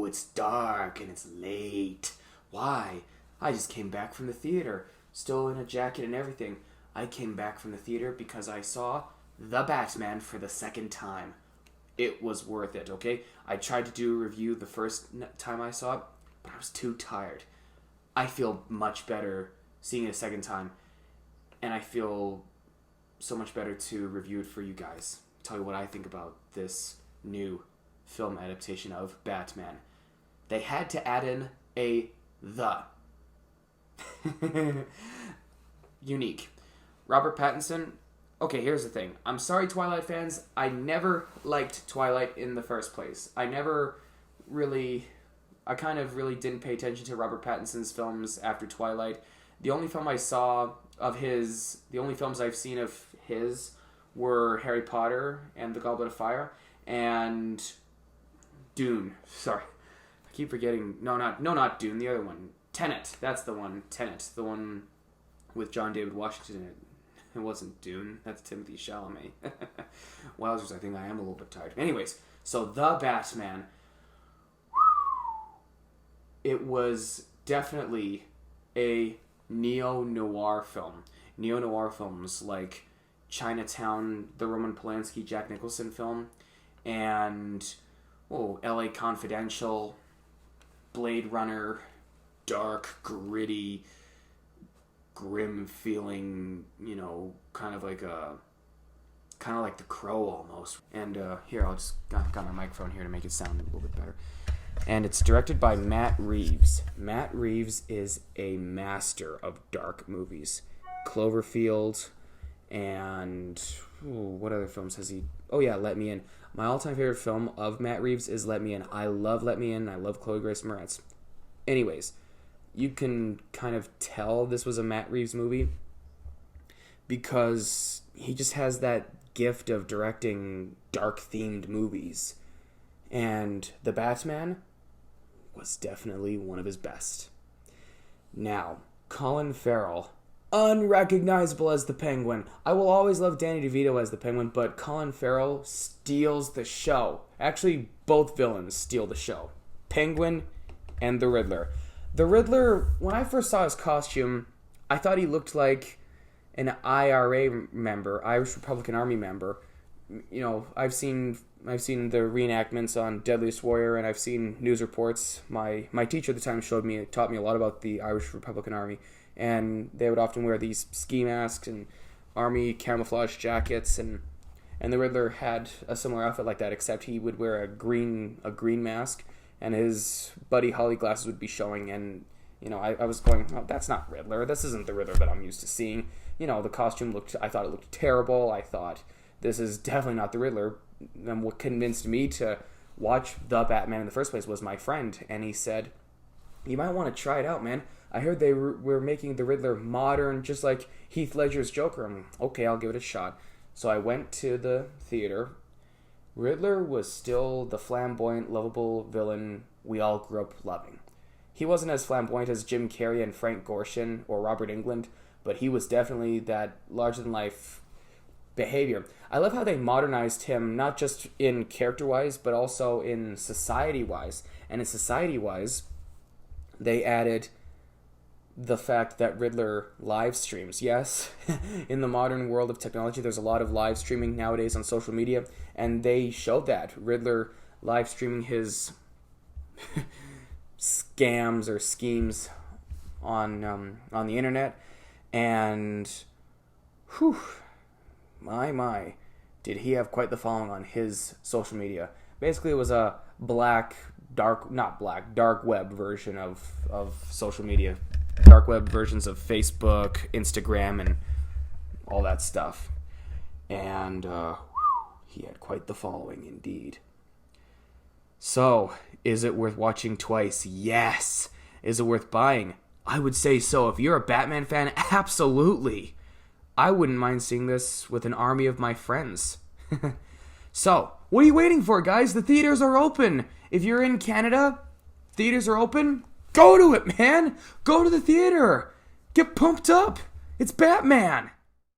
it's dark and it's late. Why? I just came back from the theater, still in a jacket and everything. I came back from the theater because I saw The Batman for the second time. It was worth it, okay? I tried to do a review the first time I saw it, but I was too tired. I feel much better seeing it a second time, and I feel so much better to review it for you guys. Tell you what I think about this new film adaptation of Batman. They had to add in a the. Unique. Robert Pattinson. Okay, here's the thing. I'm sorry, Twilight fans. I never liked Twilight in the first place. I kind of really didn't pay attention to Robert Pattinson's films after Twilight. The only films I've seen of his were Harry Potter and The Goblet of Fire and Dune. Sorry. I keep forgetting. No, not Dune. The other one. Tenet. That's the one. Tenet. The one with John David Washington in it. It wasn't Dune. That's Timothée Chalamet. Wowzers, I think I am a little bit tired. Anyways, so The Batman. It was definitely a neo-noir film. Neo-noir films like Chinatown, the Roman Polanski, Jack Nicholson film, and L.A. Confidential, Blade Runner, dark, gritty, grim feeling, kind of like The Crow almost. And here, I'll just got my microphone here to make it sound a little bit better. And it's directed by Matt Reeves. Matt Reeves is a master of dark movies. Cloverfield, and what other films has he... Oh yeah, Let Me In. My all-time favorite film of Matt Reeves is Let Me In. I love Let Me In. I love Chloe Grace Moretz. Anyways, you can kind of tell this was a Matt Reeves movie because he just has that gift of directing dark-themed movies. And The Batman was definitely one of his best. Now, Colin Farrell, unrecognizable as the Penguin. I will always love Danny DeVito as the Penguin, but Colin Farrell steals the show. Actually, both villains steal the show. Penguin and the Riddler. The Riddler, when I first saw his costume, I thought he looked like an IRA member, Irish Republican Army member. I've seen the reenactments on Deadliest Warrior, and I've seen news reports. My teacher at the time taught me a lot about the Irish Republican Army, and they would often wear these ski masks and army camouflage jackets, and the Riddler had a similar outfit like that, except he would wear a green mask, and his Buddy Holly glasses would be showing, and I was going, oh, that's not Riddler. This isn't the Riddler that I'm used to seeing. The costume I thought it looked terrible. I thought, this is definitely not the Riddler. And what convinced me to watch The Batman in the first place was my friend, and he said, you might want to try it out, man. I heard they were making the Riddler modern, just like Heath Ledger's Joker. I'm okay, I'll give it a shot. So I went to the theater. Riddler was still the flamboyant, lovable villain we all grew up loving. He wasn't as flamboyant as Jim Carrey and Frank Gorshin or Robert Englund, but he was definitely that larger-than-life behavior. I love how they modernized him, not just in character-wise, but also in society-wise. And in society-wise, they added the fact that Riddler live streams. Yes, in the modern world of technology, there's a lot of live streaming nowadays on social media, and they showed that. Riddler live streaming his scams or schemes on the internet, and my, did he have quite the following on his social media. Basically, it was a dark web version of social media. Dark web versions of Facebook, Instagram, and all that stuff. And he had quite the following indeed. So, is it worth watching twice? Yes. Is it worth buying? I would say so. If you're a Batman fan, absolutely. I wouldn't mind seeing this with an army of my friends. So, what are you waiting for, guys? The theaters are open. If you're in Canada, theaters are open. Go to it, man. Go to the theater. Get pumped up. It's Batman.